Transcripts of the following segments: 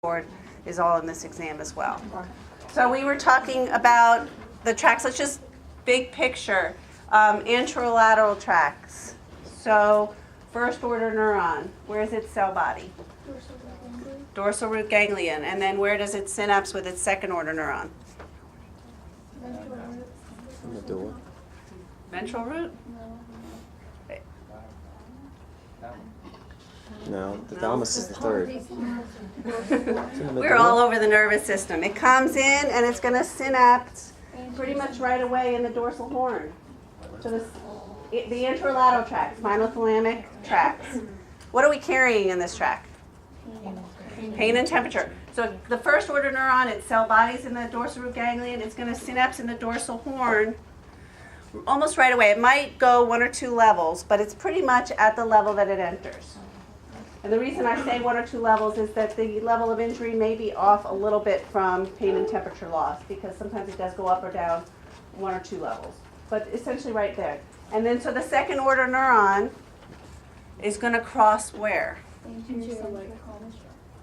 board is all in this exam as well. So we were talking about the tracks. Let's just big picture. Anterolateral tracks. So first order neuron, where is its cell body? Dorsal root ganglion. And then where does it synapse with its second order neuron? Medulla. Ventral root? No, the thalamus is the third. We're all over the nervous system. It comes in and it's going to synapse pretty much right away in the dorsal horn. So the anterolateral tract, spinothalamic tracts. What are we carrying in this tract? Pain and temperature. So the first order neuron, its cell body's in the dorsal root ganglion. It's going to synapse in the dorsal horn almost right away. It might go 1 or 2 levels, but it's pretty much at the level that it enters. And the reason I say 1 or 2 levels is that the level of injury may be off a little bit from pain and temperature loss, because sometimes it does go up or down 1 or 2 levels. But essentially right there. And then so the second order neuron is going to cross where?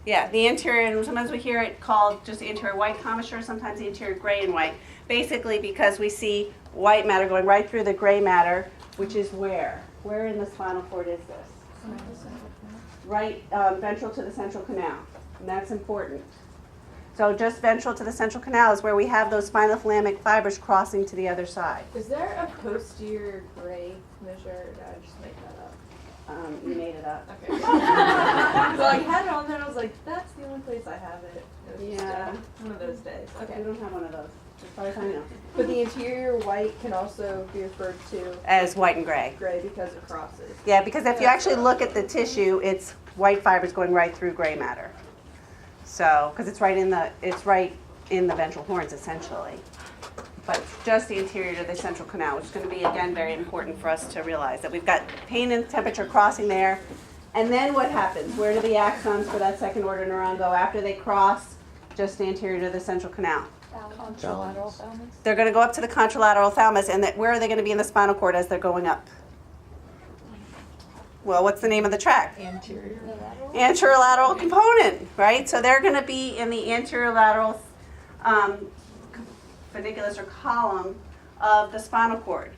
Yeah, the anterior, and sometimes we hear it called just anterior white commissure, sometimes the anterior gray and white. Basically because we see white matter going right through the gray matter, which is where? Where in the spinal cord is this? Right ventral to the central canal, and that's important. So just ventral to the central canal is where we have those spinothalamic fibers crossing to the other side. Is there a posterior gray measure, or did I just make that up? You made it up. Okay. So I had it on there and I was like, that's the only place I have it. It was Yeah. just one of those days. We Okay. don't have one of those, as far as I know. But the interior white can also be referred to As white and gray. gray because it crosses. Yeah, because if you actually look at the tissue, it's white fibers going right through gray matter. So, because it's right in the ventral horns essentially. But just the anterior to the central canal, which is going to be again very important for us to realize that we've got pain and temperature crossing there. And then what happens? Where do the axons for that second order neuron go after they cross just anterior to the central canal? Contralateral thalamus. They're going to go up to the contralateral thalamus, and where are they going to be in the spinal cord as they're going up? Well, what's the name of the tract? Anterior. Anterolateral component, right? So they're going to be in the anterolateral funiculus or column of the spinal cord.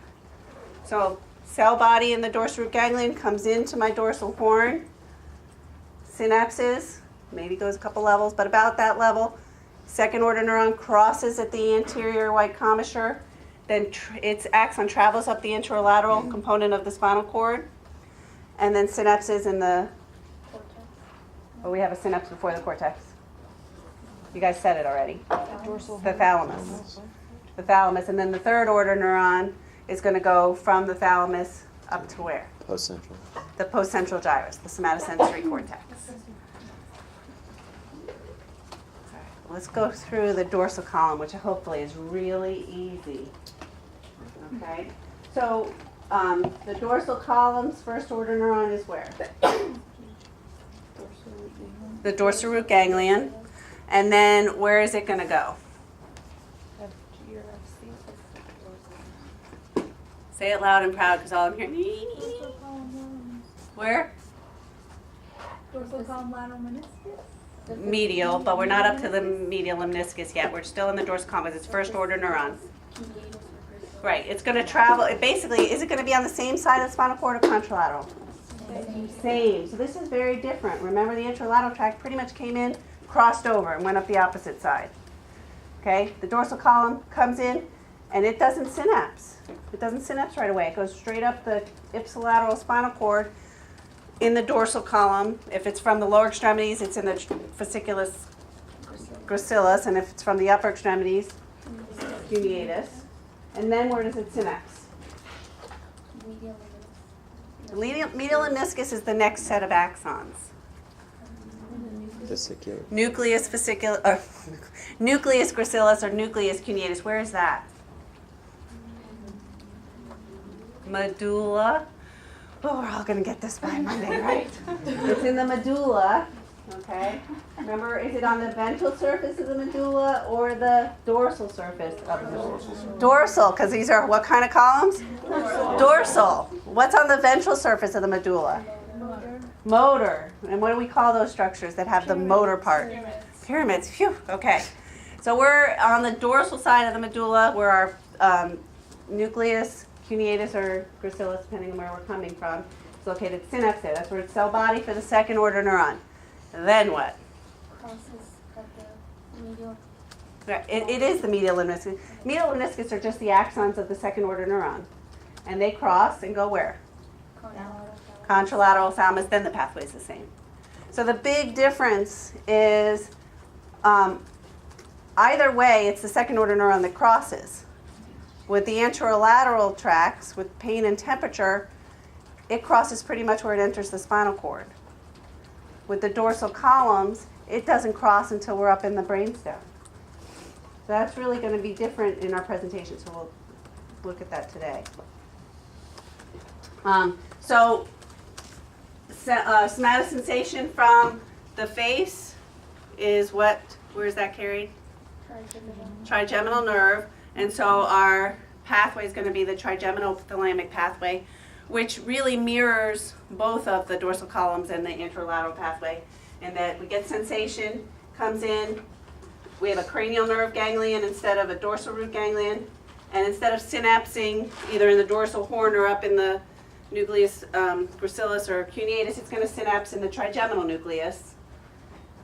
So cell body in the dorsal root ganglion comes into my dorsal horn, synapses, maybe goes a couple levels, but about that level. Second order neuron crosses at the anterior white commissure, then its axon travels up the anterolateral component of the spinal cord, and then synapses in the, oh, we have a synapse before the cortex. You guys said it already. The thalamus. The thalamus, and then the third order neuron is going to go from the thalamus up to where? Postcentral. The postcentral gyrus, the somatosensory cortex. Let's go through the dorsal column, which hopefully is really easy. Okay, so the dorsal column's first order neuron is where? The dorsal root ganglion. And then where is it going to go? Say it loud and proud because all I'm hearing. Where? Dorsal column lateral meniscus. Medial, but we're not up to the medial lemniscus yet. We're still in the dorsal column. It's first order neuron. Right. It's going to travel. It basically, is it going to be on the same side of the spinal cord or contralateral? Same. So this is very different. Remember, the anterolateral tract pretty much came in, crossed over, and went up the opposite side. Okay? The dorsal column comes in, and it doesn't synapse. It doesn't synapse right away. It goes straight up the ipsilateral spinal cord in the dorsal column. If it's from the lower extremities, it's in the fasciculus gracilis, and if it's from the upper extremities, cuneatus. And then where does it synapse? The medial lemniscus is the next set of axons. Fasciculus. Nucleus fasciculus, or nucleus gracilis, or nucleus cuneatus. Where is that? Medulla. Oh, we're all going to get this by Monday, right? It's in the medulla. Okay. Remember, is it on the ventral surface of the medulla or the dorsal surface of the medulla? Dorsal, because these are what kind of columns? Dorsal. What's on the ventral surface of the medulla? Motor. And what do we call those structures that have the motor part? pyramids, phew, okay. So we're on the dorsal side of the medulla where our nucleus, cuneatus, or gracilis, depending on where we're coming from, is located. Synapse there, that's where it's cell body for the second order neuron. Then what? Crosses at the medial. Right, it is the medial lemniscus. Medial lemniscus are just the axons of the second order neuron. And they cross and go where? Contralateral thalamus, then the pathway is the same. So the big difference is either way, it's the second order neuron that crosses. With the anterolateral tracts, with pain and temperature, it crosses pretty much where it enters the spinal cord. With the dorsal columns, it doesn't cross until we're up in the brainstem. So that's really going to be different in our presentation, so we'll look at that today. Somatosensation from the face is what? Where is that carried? Trigeminal nerve. And so our pathway is going to be the trigeminal thalamic pathway, which really mirrors both of the dorsal columns and the anterolateral pathway. And that we get sensation, comes in, we have a cranial nerve ganglion instead of a dorsal root ganglion. And instead of synapsing either in the dorsal horn or up in the nucleus gracilis or cuneatus, it's going to synapse in the trigeminal nucleus.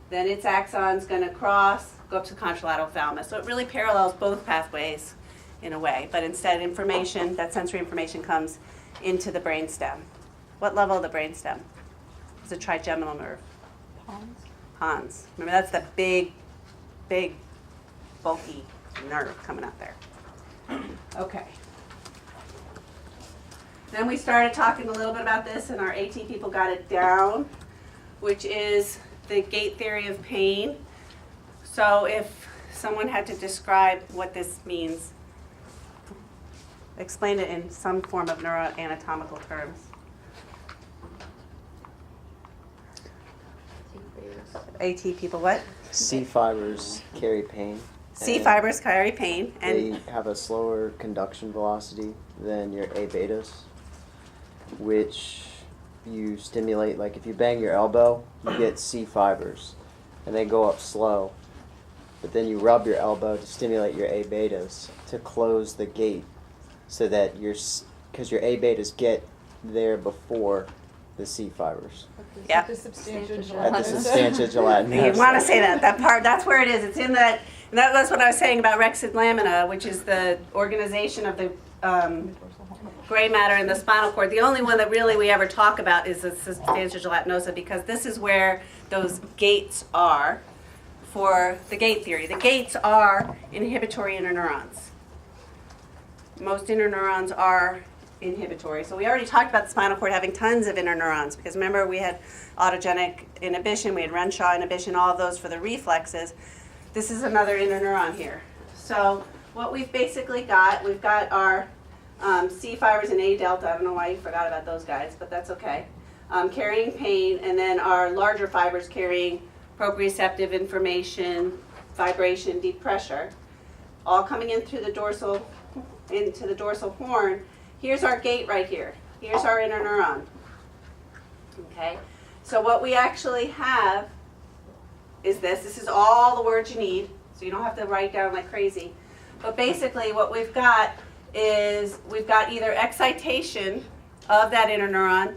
Then its axon's going to cross, go up to the contralateral thalamus. So it really parallels both pathways in a way, but instead information, that sensory information comes into the brainstem. What level of the brainstem? It's a trigeminal nerve. Pons. Remember, that's the big, bulky nerve coming up there. Okay. Then we started talking a little bit about this, and our AT people got it down, which is the gait theory of pain. So if someone had to describe what this means, explain it in some form of neuroanatomical terms. AT people, what? C fibers carry pain. C and fibers carry pain, and they have a slower conduction velocity than your A betas, which you stimulate. Like if you bang your elbow, you get C fibers, and they go up slow. But then you rub your elbow to stimulate your A betas to close the gate, so that because your A betas get there before the C fibers. yeah. At the substantia gelatinosum. You want to say that part, that's where it is. It's in that, and that's what I was saying about Rexid lamina, which is the organization of the gray matter in the spinal cord. The only one that really we ever talk about is the substantia gelatinosa, because this is where those gates are for the gate theory. The gates are inhibitory interneurons. Most interneurons are inhibitory. So we already talked about the spinal cord having tons of interneurons, because remember we had autogenic inhibition, we had Renshaw inhibition, all of those for the reflexes. This is another interneuron here. So what we've basically got, we've got our C fibers and A delta. I don't know why you forgot about those guys, but that's okay. Carrying pain, and then our larger fibers carrying proprioceptive information, vibration, deep pressure, all coming in through the dorsal, into the dorsal horn. Here's our gate right here. Here's our interneuron. Okay, so what we actually have is this. This is all the words you need, so you don't have to write down like crazy. But basically what we've got is we've got either excitation of that interneuron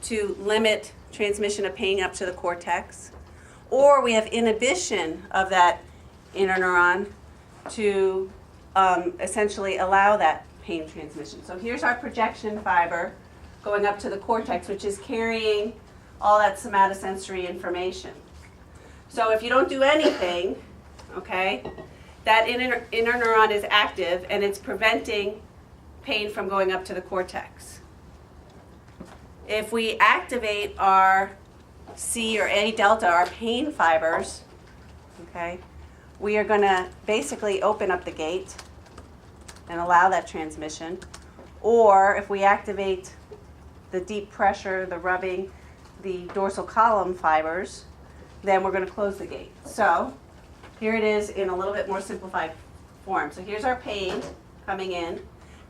to limit transmission of pain up to the cortex, or we have inhibition of that interneuron to essentially allow that pain transmission. So here's our projection fiber going up to the cortex, which is carrying all that somatosensory information. So if you don't do anything, okay, that interneuron is active and it's preventing pain from going up to the cortex. If we activate our C or A delta, our pain fibers, okay, we are going to basically open up the gate and allow that transmission. Or if we activate the deep pressure, the rubbing, the dorsal column fibers, then we're going to close the gate. So here it is in a little bit more simplified form. So here's our pain coming in,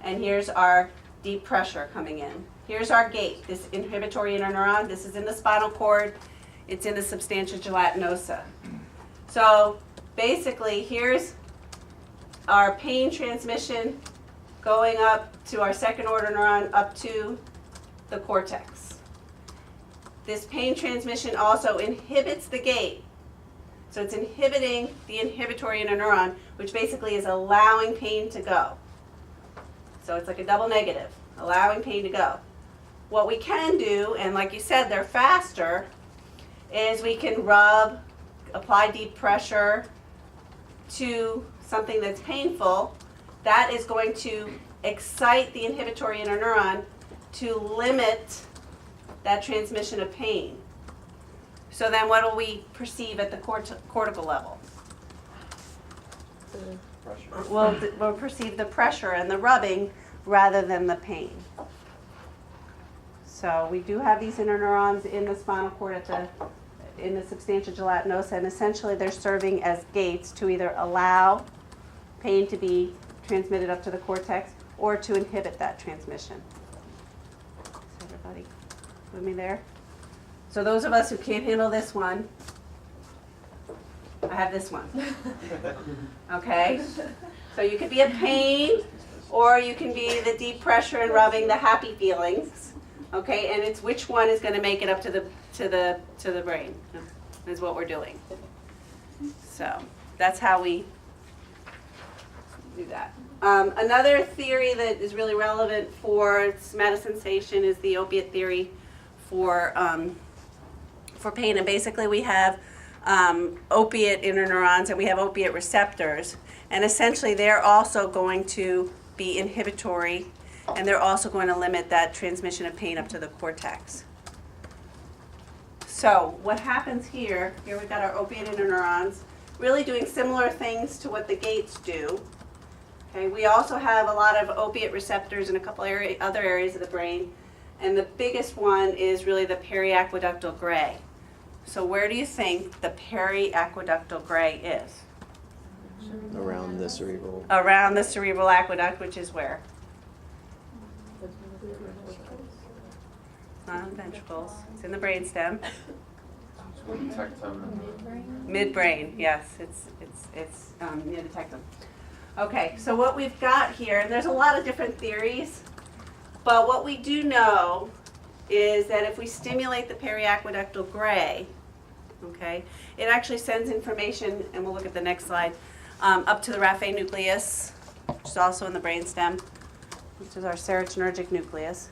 and here's our deep pressure coming in. Here's our gate, this inhibitory interneuron. This is in the spinal cord. It's in the substantia gelatinosa. So basically, here's our pain transmission going up to our second order neuron up to the cortex. This pain transmission also inhibits the gate. So it's inhibiting the inhibitory interneuron, which basically is allowing pain to go. So it's like a double negative, allowing pain to go. What we can do, and like you said, they're faster, is we can rub, apply deep pressure to something that's painful. That is going to excite the inhibitory interneuron to limit that transmission of pain. So then what will we perceive at the cortical level? We'll perceive the pressure and the rubbing rather than the pain. So we do have these interneurons in the spinal cord in the substantia gelatinosa, and essentially they're serving as gates to either allow pain to be transmitted up to the cortex or to inhibit that transmission. Is everybody with me there? So those of us who can't handle this one, I have this one. Okay? So you could be a pain, or you can be the deep pressure and rubbing, the happy feelings. Okay? And it's which one is going to make it up to the brain is what we're doing. So that's how we do that. Another theory that is really relevant for somatosensation is the opiate theory for pain. And basically we have opiate interneurons and we have opiate receptors. And essentially they're also going to be inhibitory, and they're also going to limit that transmission of pain up to the cortex. So what happens here we've got our opiate interneurons really doing similar things to what the gates do. Okay, we also have a lot of opiate receptors in a couple other areas of the brain, and the biggest one is really the periaqueductal gray. So where do you think the periaqueductal gray is? Around the cerebral. Around the cerebral aqueduct, which is where? It's not in the ventricles. It's in the brainstem. Midbrain, yes, it's near the tectum. Okay, so what we've got here, and there's a lot of different theories, but what we do know is that if we stimulate the periaqueductal gray, okay, it actually sends information, and we'll look at the next slide, up to the raphe nucleus, which is also in the brainstem, which is our serotonergic nucleus.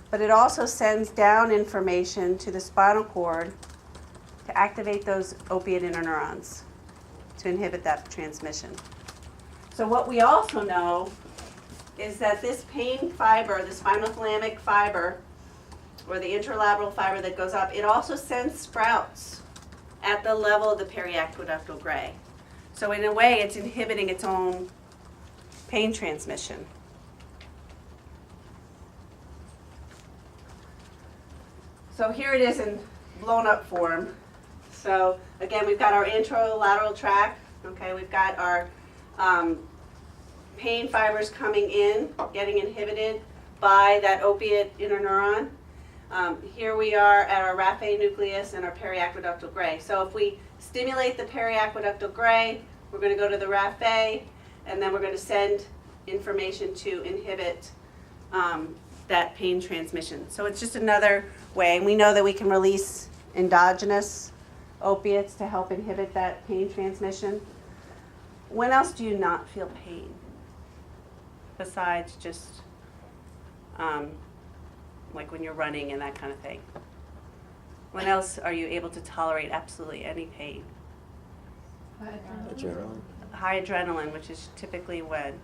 But it also sends down information to the spinal cord to activate those opiate interneurons to inhibit that transmission. So what we also know is that this pain fiber, the spinothalamic fiber, or the interlateral fiber that goes up, it also sends sprouts at the level of the periaqueductal gray. So in a way, it's inhibiting its own pain transmission. So here it is in blown up form. So again, we've got our anterolateral tract. Okay, we've got our pain fibers coming in, getting inhibited by that opiate interneuron. Here we are at our raphe nucleus and our periaqueductal gray. So if we stimulate the periaqueductal gray, we're going to go to the raphe, and then we're going to send information to inhibit that pain transmission. So it's just another way. And we know that we can release endogenous opiates to help inhibit that pain transmission. When else do you not feel pain? Besides just like when you're running and that kind of thing. When else are you able to tolerate absolutely any pain? Adrenaline. High adrenaline, which is typically when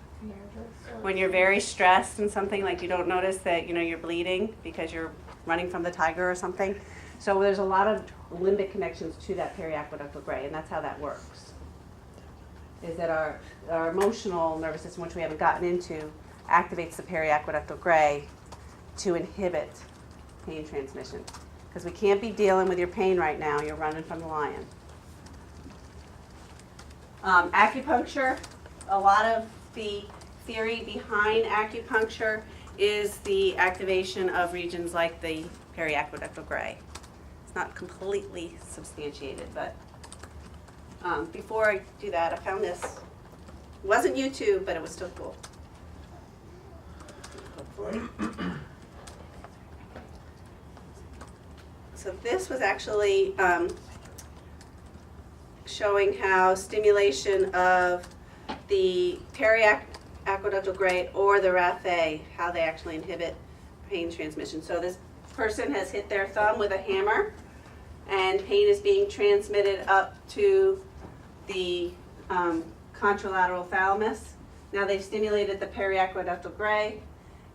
you're very stressed and something, like you don't notice that you're bleeding because you're running from the tiger or something. So there's a lot of limbic connections to that periaqueductal gray, and that's how that works. Is that our emotional nervous system, which we haven't gotten into, activates the periaqueductal gray to inhibit pain transmission. Because we can't be dealing with your pain right now, you're running from the lion. Acupuncture, a lot of the theory behind acupuncture is the activation of regions like the periaqueductal gray. It's not completely substantiated, but Before I do that, I found this. It wasn't YouTube, but it was still cool. Hopefully. So this was actually showing how stimulation of the periaqueductal gray or the raphe, how they actually inhibit pain transmission. So this person has hit their thumb with a hammer, and pain is being transmitted up to the contralateral thalamus. Now they've stimulated the periaqueductal gray,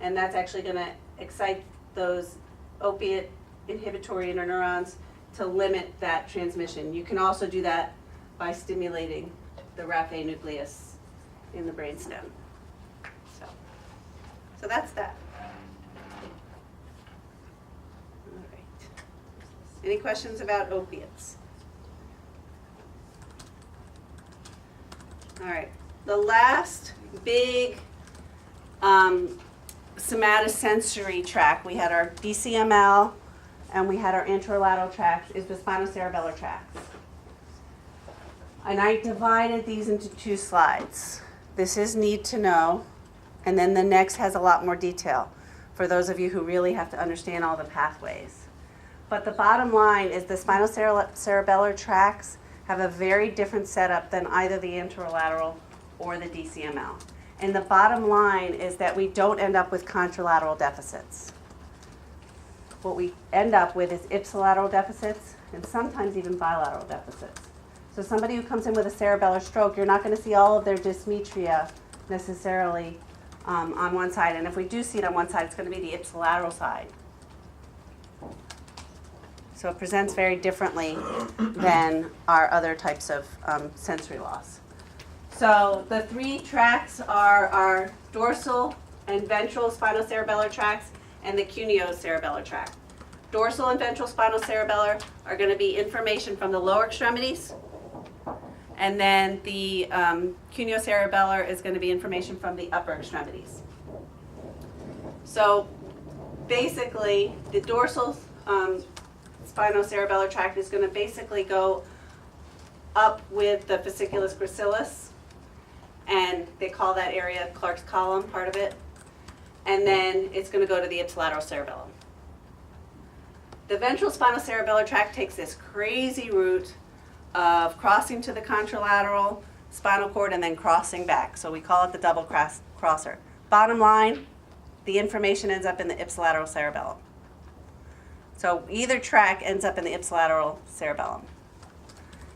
and that's actually going to excite those opiate inhibitory interneurons to limit that transmission. You can also do that by stimulating the raphe nucleus in the brainstem. So that's that. All right. Any questions about opiates? All right. The last big somatosensory tract, we had our DCML and we had our anterolateral tracts, is the spinocerebellar tracts. And I divided these into 2 slides. This is need to know, and then the next has a lot more detail for those of you who really have to understand all the pathways. But the bottom line is the spinocerebellar tracts have a very different setup than either the anterolateral or the DCML. And the bottom line is that we don't end up with contralateral deficits. What we end up with is ipsilateral deficits and sometimes even bilateral deficits. So somebody who comes in with a cerebellar stroke, you're not going to see all of their dysmetria necessarily on one side. And if we do see it on one side, it's going to be the ipsilateral side. So it presents very differently than our other types of sensory loss. So the 3 tracts are our dorsal and ventral spinocerebellar tracts and the cuneo-cerebellar tract. Dorsal and ventral spinocerebellar are going to be information from the lower extremities, and then the cuneo-cerebellar is going to be information from the upper extremities. So basically, the dorsal spinocerebellar tract is going to basically go up with the fasciculus gracilis, and they call that area Clark's column, part of it. And then it's going to go to the ipsilateral cerebellum. The ventral spinocerebellar tract takes this crazy route of crossing to the contralateral spinal cord and then crossing back. So we call it the double crosser. Bottom line, the information ends up in the ipsilateral cerebellum. So either tract ends up in the ipsilateral cerebellum.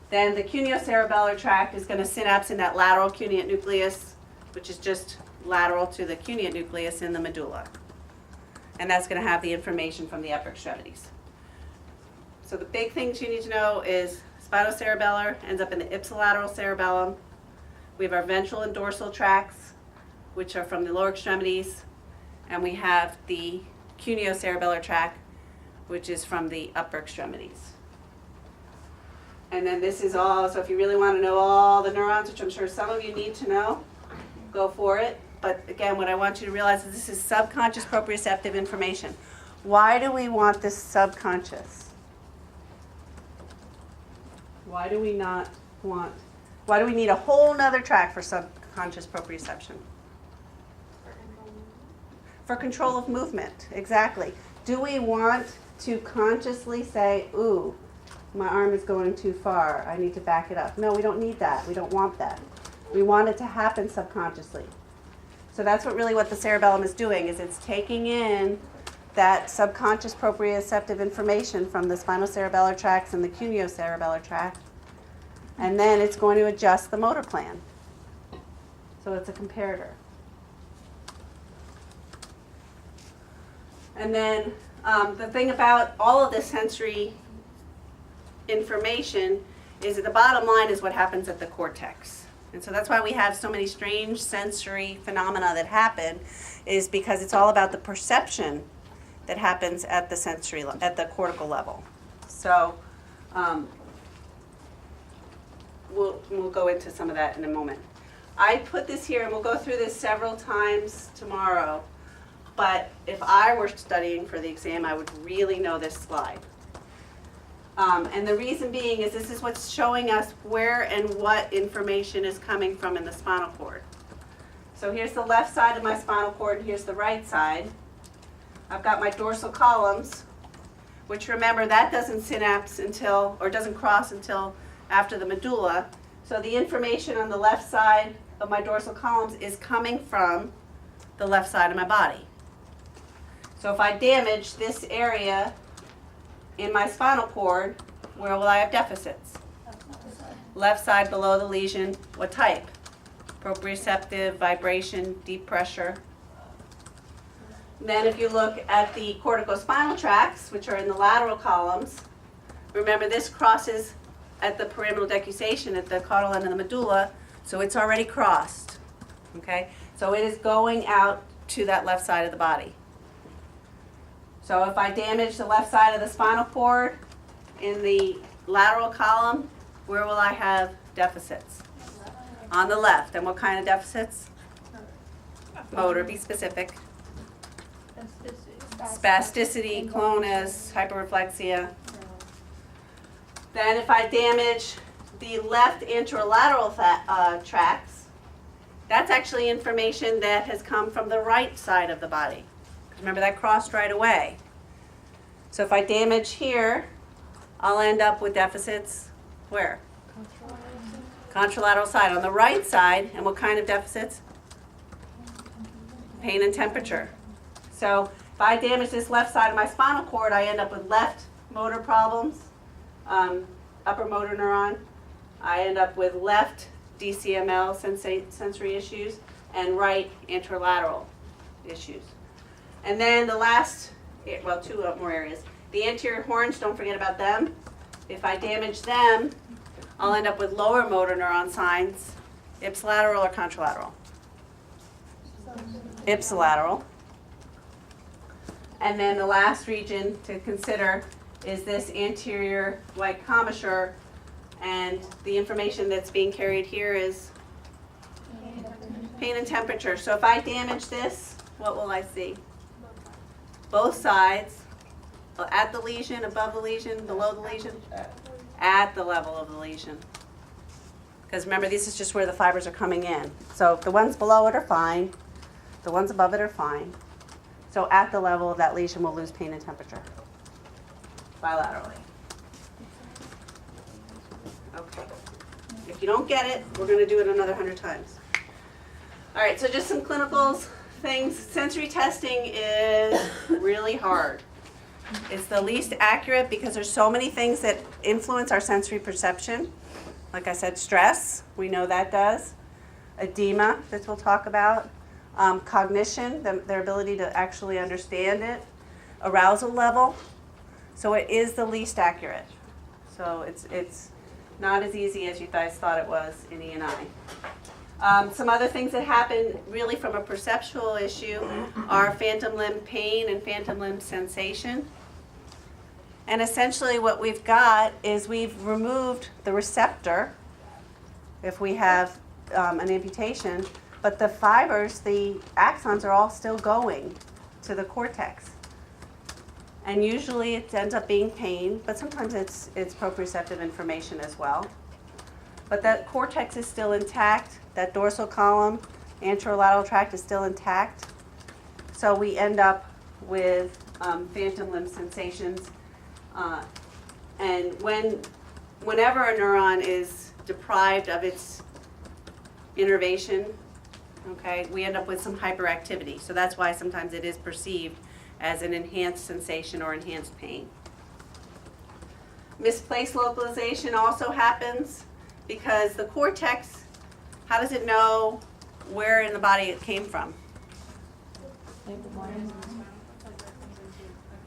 Then the cuneo-cerebellar tract is going to synapse in that lateral cuneate nucleus, which is just lateral to the cuneate nucleus in the medulla. And that's going to have the information from the upper extremities. So the big things you need to know is spinocerebellar ends up in the ipsilateral cerebellum. We have our ventral and dorsal tracts, which are from the lower extremities. And we have the cuneo-cerebellar tract, which is from the upper extremities. And then this is all, so if you really want to know all the neurons, which I'm sure some of you need to know, go for it. But again, what I want you to realize is this is subconscious proprioceptive information. Why do we want this subconscious? Why do we need a whole nother track for subconscious proprioception? For control of movement, exactly. Do we want to consciously say, ooh, my arm is going too far, I need to back it up? No, we don't need that. We don't want that. We want it to happen subconsciously. So that's what the cerebellum is doing, is it's taking in that subconscious proprioceptive information from the spinocerebellar tracts and the cuneo-cerebellar tract, and then it's going to adjust the motor plan. So it's a comparator. And then the thing about all of this sensory information is that the bottom line is what happens at the cortex. And so that's why we have so many strange sensory phenomena that happen, is because it's all about the perception that happens at the at the cortical level. So we'll go into some of that in a moment. I put this here, and we'll go through this several times tomorrow, but if I were studying for the exam, I would really know this slide. And the reason being is this is what's showing us where and what information is coming from in the spinal cord. So here's the left side of my spinal cord, and here's the right side. I've got my dorsal columns, which remember that doesn't synapse until, or doesn't cross until after the medulla. So the information on the left side of my dorsal columns is coming from the left side of my body. So if I damage this area in my spinal cord, where will I have deficits? Left side below the lesion, what type? Proprioceptive, vibration, deep pressure. Then if you look at the corticospinal tracts, which are in the lateral columns, remember this crosses at the pyramidal decussation at the caudal end of the medulla, so it's already crossed, okay? So it is going out to that left side of the body. So if I damage the left side of the spinal cord in the lateral column, where will I have deficits? On the left. And what kind of deficits? Motor, be specific. Spasticity, clonus, hyperreflexia. Then if I damage the left anterolateral tracts, that's actually information that has come from the right side of the body. Remember that crossed right away. So if I damage here, I'll end up with deficits where? Contralateral side. On the right side, and what kind of deficits? Pain and temperature. So if I damage this left side of my spinal cord, I end up with left motor problems, upper motor neuron. I end up with left DCML sensory issues and right anterolateral issues. And then the last, well, two more areas. The anterior horns, don't forget about them. If I damage them, I'll end up with lower motor neuron signs, ipsilateral or contralateral? Ipsilateral. And then the last region to consider is this anterior white commissure, and the information that's being carried here is pain and temperature. So if I damage this, what will I see? Both sides, at the lesion, above the lesion, below the lesion? At the level of the lesion. Because remember, this is just where the fibers are coming in. So the ones below it are fine. The ones above it are fine. So at the level of that lesion, we'll lose pain and temperature bilaterally. Okay. If you don't get it, we're going to do it another 100 times. All right, so just some clinicals things. Sensory testing is really hard. It's the least accurate because there's so many things that influence our sensory perception. Like I said, stress, we know that does. Edema, that we'll talk about. Cognition, their ability to actually understand it. Arousal level. So it is the least accurate. So it's not as easy as you guys thought it was in E&I. Some other things that happen really from a perceptual issue are phantom limb pain and phantom limb sensation. And essentially what we've got is we've removed the receptor if we have an amputation, but the fibers, the axons are all still going to the cortex. And usually it ends up being pain, but sometimes it's proprioceptive information as well. But that cortex is still intact, that dorsal column, anterolateral tract is still intact. So we end up with phantom limb sensations. And whenever a neuron is deprived of its innervation, okay, we end up with some hyperactivity. So that's why sometimes it is perceived as an enhanced sensation or enhanced pain. Misplaced localization also happens because the cortex, how does it know where in the body it came from?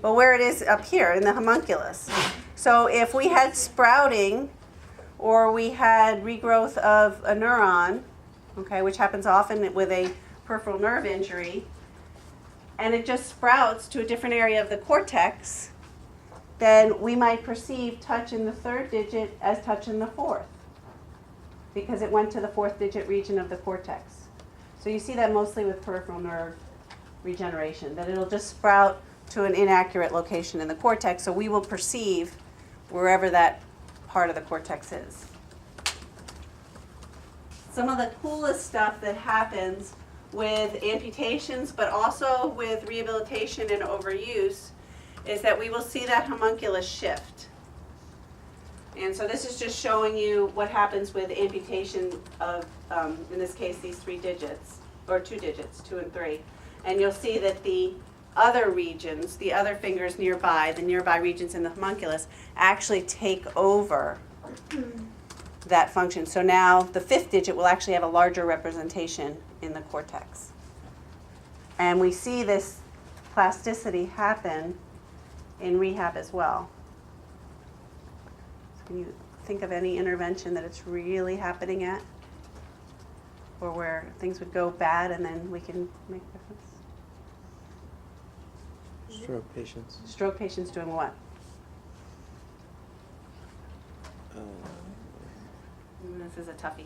Well, where it is up here in the homunculus. So if we had sprouting or we had regrowth of a neuron, okay, which happens often with a peripheral nerve injury, and it just sprouts to a different area of the cortex, then we might perceive touch in the third digit as touch in the fourth, because it went to the fourth digit region of the cortex. So you see that mostly with peripheral nerve regeneration, that it'll just sprout to an inaccurate location in the cortex, so we will perceive wherever that part of the cortex is. Some of the coolest stuff that happens with amputations, but also with rehabilitation and overuse, is that we will see that homunculus shift. And so this is just showing you what happens with amputation of, in this case, these 3 digits, or 2 digits, 2 and 3. And you'll see that the other regions, the other fingers nearby, the nearby regions in the homunculus, actually take over that function. So now the 5th digit will actually have a larger representation in the cortex. And we see this plasticity happen in rehab as well. So can you think of any intervention that it's really happening at? Or where things would go bad and then we can make a difference? Stroke patients. Stroke patients doing what? This is a toughie.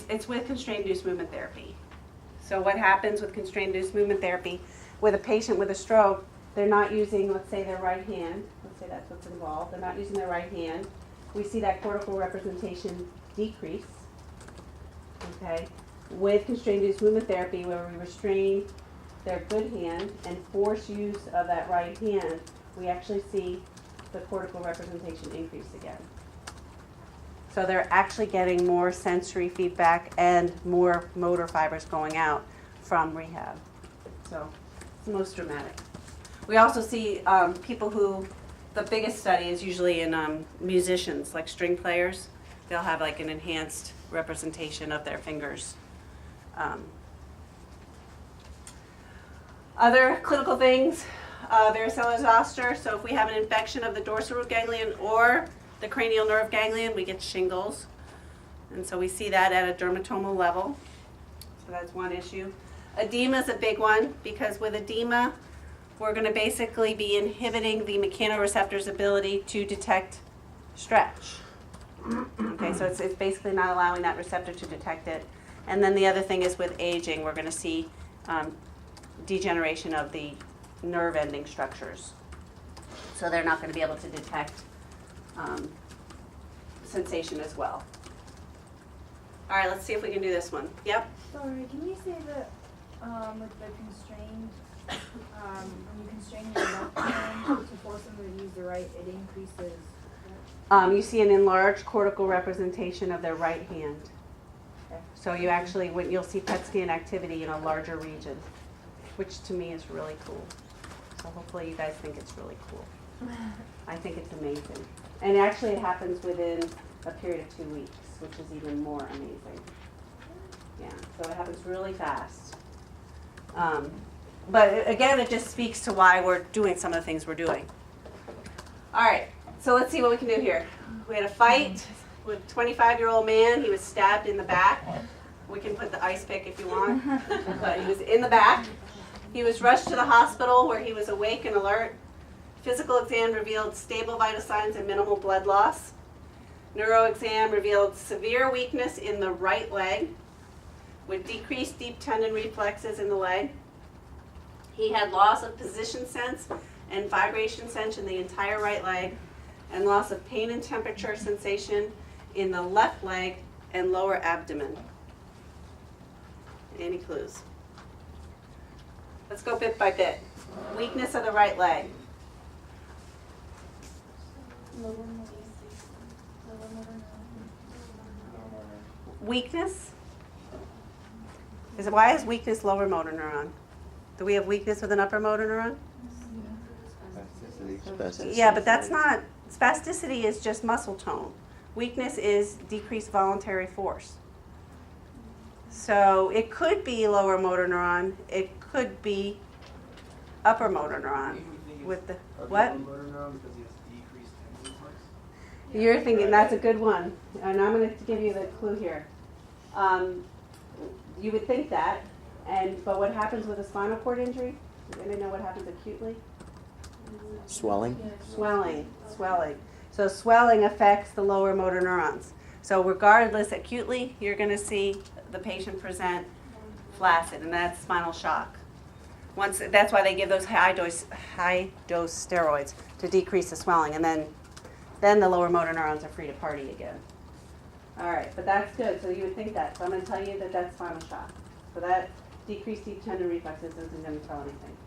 It's with constrained-induced movement therapy. So what happens with constrained-induced movement therapy, with a patient with a stroke, they're not using, let's say, their right hand. Let's say that's what's involved. They're not using their right hand. We see that cortical representation decrease. Okay? With constrained-induced movement therapy, where we restrain their good hand and force use of that right hand, we actually see the cortical representation increase again. So they're actually getting more sensory feedback and more motor fibers going out from rehab. So it's most dramatic. We also see people who, the biggest study is usually in musicians, like string players. They'll have like an enhanced representation of their fingers. Other clinical things, varicella zoster. So if we have an infection of the dorsal root ganglion or the cranial nerve ganglion, we get shingles. And so we see that at a dermatomal level. So that's one issue. Edema is a big one, because with edema, we're going to basically be inhibiting the mechanoreceptor's ability to detect stretch. Okay, so it's basically not allowing that receptor to detect it. And then the other thing is with aging, we're going to see degeneration of the nerve ending structures. So they're not going to be able to detect sensation as well. All right, let's see if we can do this one. Yep. Sorry, can you say that with the constrained, when you constrain your left hand to force them to use the right, it increases? You see an enlarged cortical representation of their right hand. So you actually, you'll see PET scan activity in a larger region, which to me is really cool. So hopefully you guys think it's really cool. I think it's amazing. And actually it happens within a period of 2 weeks, which is even more amazing. Yeah, so it happens really fast. But again, it just speaks to why we're doing some of the things we're doing. All right, so let's see what we can do here. We had a fight with a 25-year-old man. He was stabbed in the back. We can put the ice pick if you want. But he was in the back. He was rushed to the hospital where he was awake and alert. Physical exam revealed stable vital signs and minimal blood loss. Neuro exam revealed severe weakness in the right leg with decreased deep tendon reflexes in the leg. He had loss of position sense and vibration sense in the entire right leg, and loss of pain and temperature sensation in the left leg and lower abdomen. Any clues? Let's go bit by bit. Weakness of the right leg. Lower motor. Weakness? Why is weakness lower motor neuron? Do we have weakness with an upper motor neuron? Spasticity. Yeah, but that's not, spasticity is just muscle tone. Weakness is decreased voluntary force. So it could be lower motor neuron, it could be upper motor neuron with the, what? You're thinking that's a good one, and I'm going to give you the clue here. You would think that, but what happens with a spinal cord injury? Does anybody know what happens acutely? Swelling. Swelling. So swelling affects the lower motor neurons. So regardless, acutely, you're going to see the patient present flaccid, and that's spinal shock. That's why they give those high dose steroids to decrease the swelling, and then then the lower motor neurons are free to party again. All right, but that's good. So you would think that. So I'm going to tell you that that's spinal shock. So that decreased deep tendon reflexes isn't going to tell anything.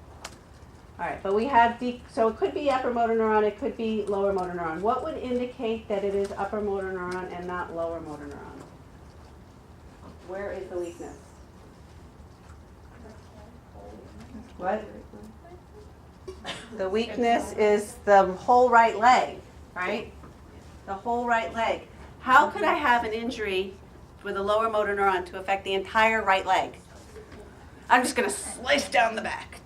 All right, but we have so it could be upper motor neuron, it could be lower motor neuron. What would indicate that it is upper motor neuron and not lower motor neuron? Where is the weakness? What? The weakness is the whole right leg, right? The whole right leg. How could I have an injury with a lower motor neuron to affect the entire right leg? I'm just going to slice down the back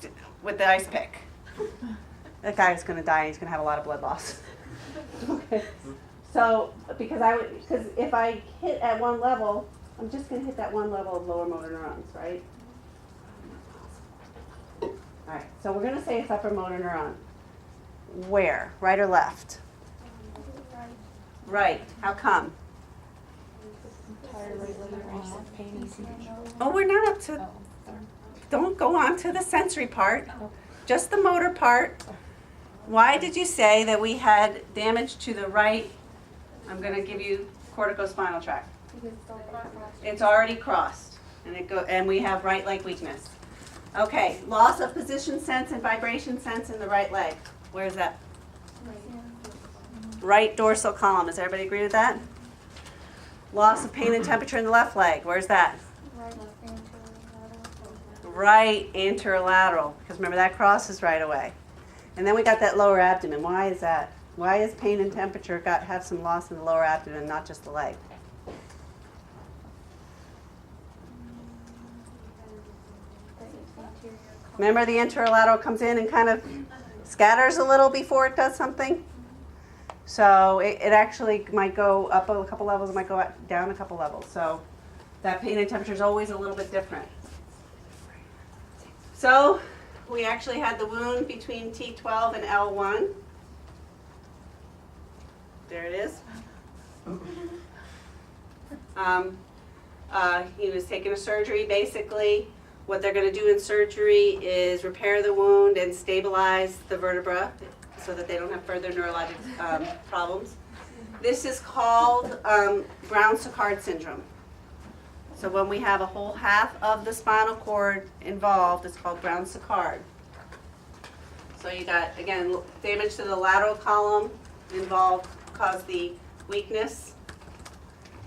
with the ice pick. That guy's going to die. He's going to have a lot of blood loss. Okay. So, because if I hit at one level, I'm just going to hit that one level of lower motor neurons, right? All right. So we're going to say it's upper motor neuron. Where? Right or left? Right. How come? Oh, we're not up to. Don't go on to the sensory part. Just the motor part. Why did you say that we had damage to the right? I'm going to give you corticospinal tract. It's already crossed, and we have right leg weakness. Okay, loss of position sense and vibration sense in the right leg. Where is that? Right dorsal column. Does everybody agree with that? Loss of pain and temperature in the left leg. Where's that? Right anterolateral. Because remember, that crosses right away. And then we got that lower abdomen. Why is that? Why is pain and temperature have some loss in the lower abdomen, not just the leg? Remember, the anterolateral comes in and kind of scatters a little before it does something? So it actually might go up a couple levels, it might go down a couple levels. So that pain and temperature is always a little bit different. So we actually had the wound between T12 and L1. There it is. He was taking a surgery. Basically, what they're going to do in surgery is repair the wound and stabilize the vertebra so that they don't have further neurologic problems. This is called Brown-Séquard syndrome. So when we have a whole half of the spinal cord involved, it's called Brown-Séquard. So you got, again, damage to the lateral column involved, caused the weakness,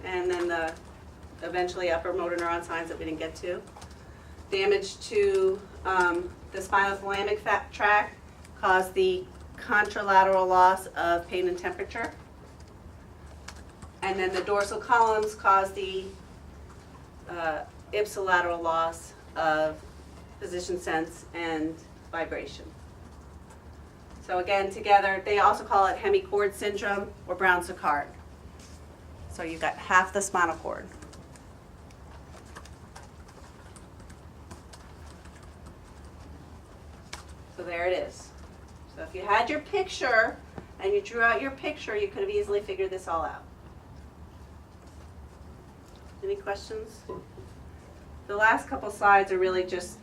and then the eventually upper motor neuron signs that we didn't get to. Damage to the spinothalamic tract caused the contralateral loss of pain and temperature. And then the dorsal columns caused the ipsilateral loss of position sense and vibration. So again, together, they also call it hemicord syndrome or Brown-Séquard. So you've got half the spinal cord. So there it is. So if you had your picture and you drew out your picture, you could have easily figured this all out. Any questions? The last couple slides are really just,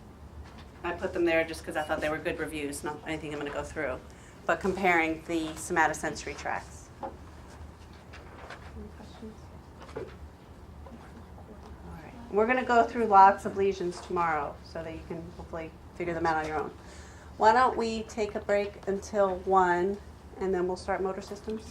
I put them there just because I thought they were good reviews, not anything I'm going to go through, but comparing the somatosensory tracts. Any questions? All right. We're going to go through lots of lesions tomorrow so that you can hopefully figure them out on your own. Why don't we take a break until 1 and then we'll start motor systems?